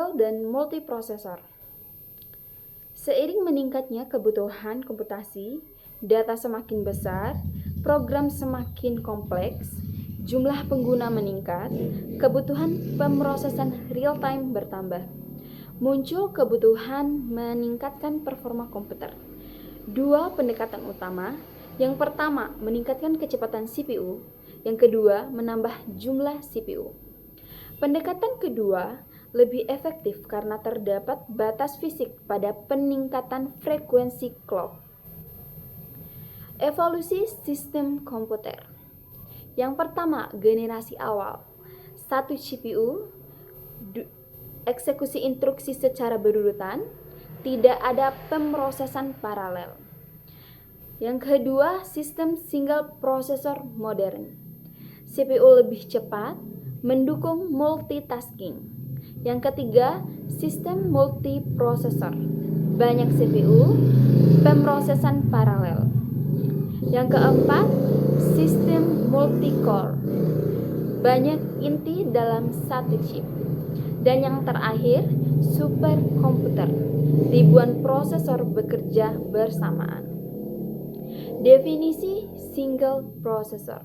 single dan multiprosesor. Seiring meningkatnya kebutuhan komputasi, data semakin besar, program semakin kompleks, jumlah pengguna meningkat, kebutuhan pemrosesan real-time bertambah. Muncul kebutuhan meningkatkan performa komputer. Dua pendekatan utama, yang pertama meningkatkan kecepatan CPU, yang kedua menambah jumlah CPU. Pendekatan kedua lebih efektif karena terdapat batas fisik pada peningkatan frekuensi clock. Evolusi sistem komputer. Yang pertama, generasi awal. 1 CPU, eksekusi instruksi secara berurutan, tidak ada pemrosesan paralel. Yang kedua, sistem single processor modern. CPU lebih cepat, mendukung multitasking. Yang ketiga, sistem multiprosesor. Banyak CPU, pemrosesan paralel. Yang keempat, sistem multi-core. Banyak inti dalam satu chip. Dan yang terakhir, superkomputer. Ribuan prosesor bekerja bersamaan. Definisi single processor.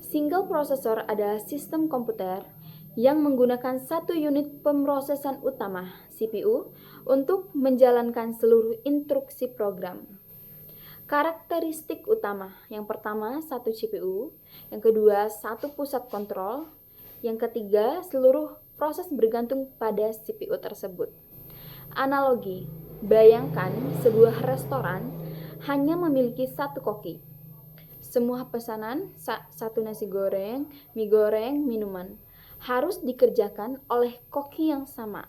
Single processor adalah sistem komputer yang menggunakan satu unit pemrosesan utama, CPU, untuk menjalankan seluruh instruksi program. Karakteristik utama, yang pertama satu CPU, yang kedua satu pusat kontrol, yang ketiga seluruh proses bergantung pada CPU tersebut. Analogi, bayangkan sebuah restoran hanya memiliki satu koki. Semua pesanan, satu nasi goreng, mie goreng, minuman, harus dikerjakan oleh koki yang sama.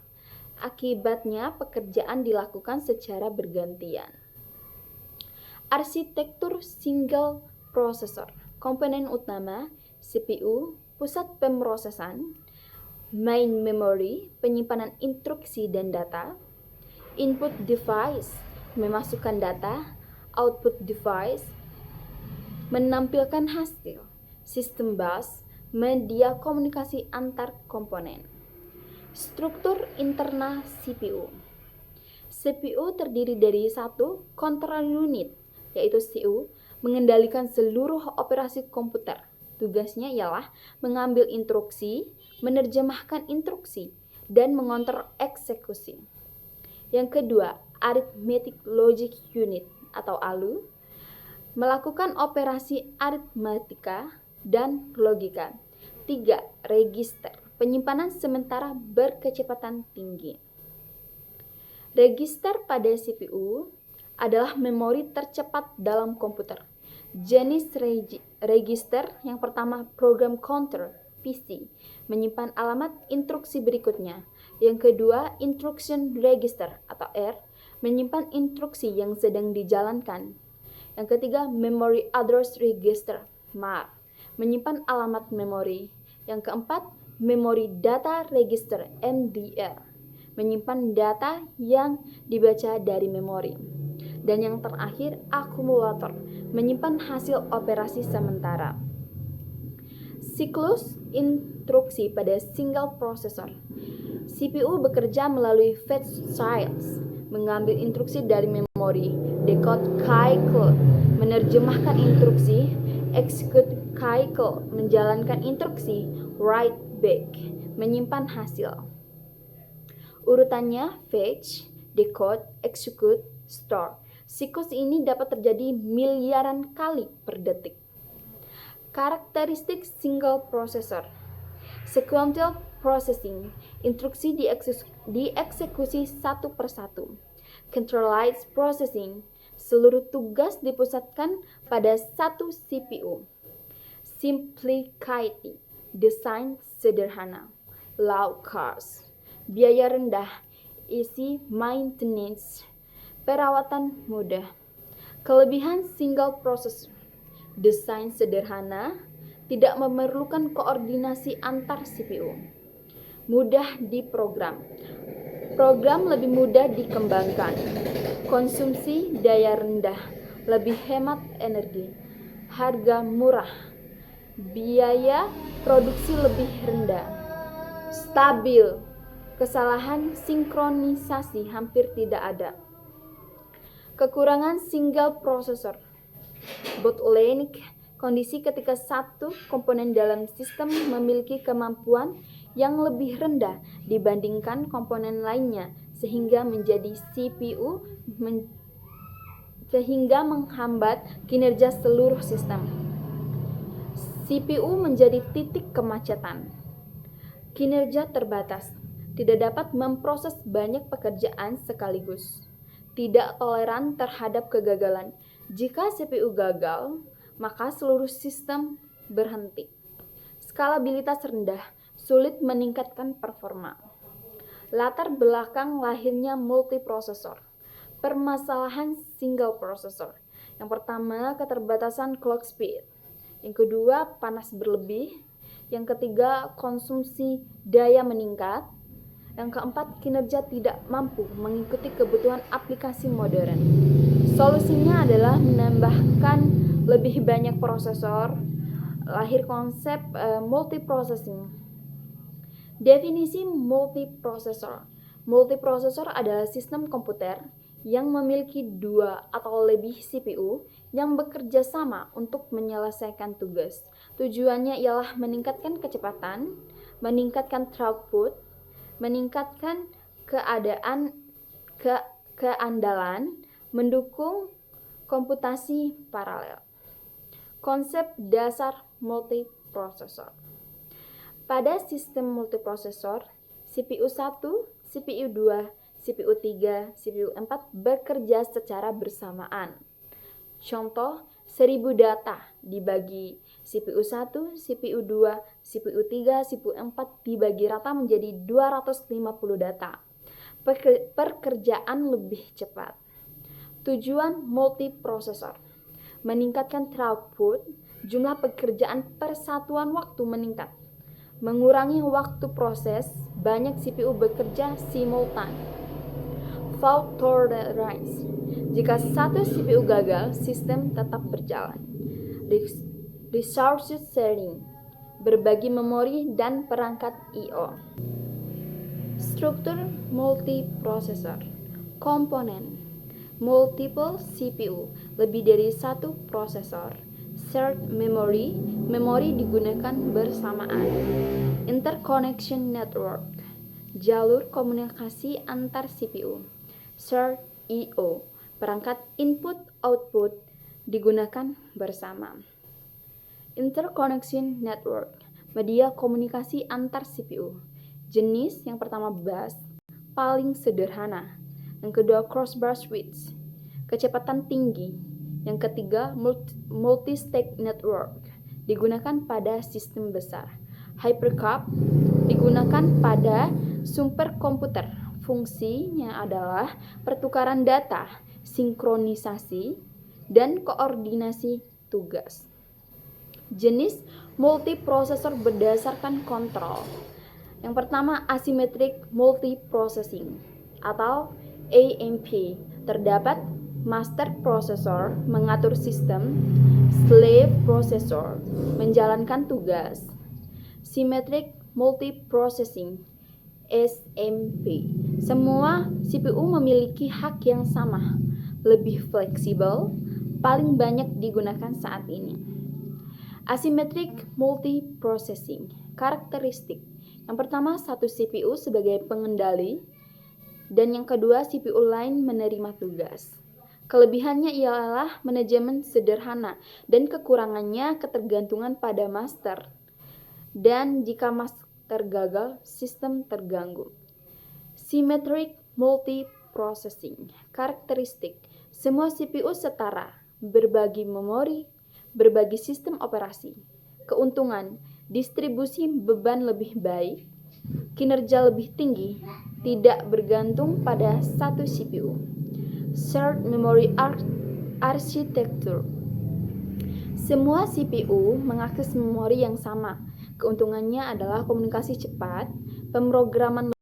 Akibatnya pekerjaan dilakukan secara bergantian. Arsitektur single processor. Komponen utama, CPU, pusat pemrosesan, main memory, penyimpanan instruksi dan data, input device, memasukkan data, output device, menampilkan hasil, sistem bus, media komunikasi antar komponen. Struktur internal CPU. CPU terdiri dari satu control unit, yaitu CPU, mengendalikan seluruh operasi komputer. Tugasnya ialah mengambil instruksi, menerjemahkan instruksi, dan mengontrol eksekusi. Yang kedua, Arithmetic Logic Unit atau ALU, melakukan operasi aritmatika dan logika. 3. Register, penyimpanan sementara berkecepatan tinggi. Register pada CPU adalah memori tercepat dalam komputer. Jenis register yang pertama program counter, PC, menyimpan alamat instruksi berikutnya. Yang kedua, instruction register atau R, menyimpan instruksi yang sedang dijalankan. Yang ketiga, Memory Address Register, MAR, menyimpan alamat memori. Yang keempat, Memory Data Register, MDR, menyimpan data yang dibaca dari memori. Dan yang terakhir, akumulator, menyimpan hasil operasi sementara. Siklus instruksi pada single processor. CPU bekerja melalui fetch cycles, mengambil instruksi dari memori, decode cycle, menerjemahkan instruksi, execute cycle, menjalankan instruksi, write back, menyimpan hasil. Urutannya fetch, decode, execute, store. Siklus ini dapat terjadi miliaran kali per detik. Karakteristik single processor. Sequential processing, instruksi dieksekusi satu persatu. Centralized processing, seluruh tugas dipusatkan pada satu CPU. Simplicity, desain sederhana. Low cost, biaya rendah. Easy maintenance, perawatan mudah. Kelebihan single processor, desain sederhana, tidak memerlukan koordinasi antar CPU. Mudah diprogram. Program lebih mudah dikembangkan. Konsumsi daya rendah, lebih hemat energi. Harga murah. Biaya produksi lebih rendah. Stabil. Kesalahan sinkronisasi hampir tidak ada. Kekurangan single processor. Bottleneck, kondisi ketika satu komponen dalam sistem memiliki kemampuan yang lebih rendah dibandingkan komponen lainnya sehingga menghambat kinerja seluruh sistem. CPU menjadi titik kemacetan. Kinerja terbatas, tidak dapat memproses banyak pekerjaan sekaligus. Tidak toleran terhadap kegagalan. Jika CPU gagal, maka seluruh sistem berhenti. Skalabilitas rendah, sulit meningkatkan performa. Latar belakang lahirnya multiprosesor. Permasalahan single processor. Yang pertama, keterbatasan clock speed. Yang kedua, panas berlebih. Yang ketiga, konsumsi daya meningkat. Yang keempat, kinerja tidak mampu mengikuti kebutuhan aplikasi modern. Solusinya adalah menambahkan lebih banyak prosesor. Lahir konsep multiprocessing. Definisi multiprosesor. Multiprosesor adalah sistem komputer yang memiliki 2 atau lebih CPU yang bekerja sama untuk menyelesaikan tugas. Tujuannya ialah meningkatkan kecepatan, meningkatkan throughput, meningkatkan keandalan, mendukung komputasi paralel. Konsep dasar multiprosesor. Pada sistem multiprosesor, CPU 1, CPU 2, CPU 3, CPU 4 bekerja secara bersamaan. Contoh, 1000 data dibagi CPU 1, CPU 2, CPU 3, CPU 4 dibagi rata menjadi 250 data. Pekerjaan lebih cepat. Tujuan multiprosesor. Meningkatkan throughput, jumlah pekerjaan per satuan waktu meningkat. Mengurangi waktu proses, banyak CPU bekerja simultan. Fault tolerance. Jika satu CPU gagal, sistem tetap berjalan. Resource sharing, berbagi memori dan perangkat I/O. Struktur multiprosesor. Komponen. Multiple CPU, lebih dari satu prosesor. Shared memory, memori digunakan bersamaan. Interconnection network, jalur komunikasi antar CPU. Shared I/O, perangkat input-output digunakan bersama. Interconnection network, media komunikasi antar CPU. Jenis yang pertama bus, paling sederhana. Yang kedua crossbar switch, kecepatan tinggi. Yang ketiga multi-stack network, digunakan pada sistem besar. Hypercube digunakan pada superkomputer. Fungsinya adalah pertukaran data, sinkronisasi, dan koordinasi tugas. Jenis multiprosesor berdasarkan kontrol. Yang pertama asymmetric multiprocessing atau AMP. Terdapat master processor mengatur sistem, slave processor menjalankan tugas. Symmetric multiprocessing SMP. Semua CPU memiliki hak yang sama, lebih fleksibel, paling banyak digunakan saat ini. Asymmetric multiprocessing, karakteristik. Yang pertama, satu CPU sebagai pengendali, dan yang kedua, CPU lain menerima tugas. Kelebihannya ialah manajemen sederhana, dan kekurangannya ketergantungan pada master. Dan jika master gagal, sistem terganggu. Symmetric multiprocessing, karakteristik. Semua CPU setara, berbagi memori, berbagi sistem operasi. Keuntungan, distribusi beban lebih baik, kinerja lebih tinggi, tidak bergantung pada satu CPU. Shared memory architecture. Semua CPU mengakses memori yang sama. Keuntungannya adalah komunikasi cepat, pemrograman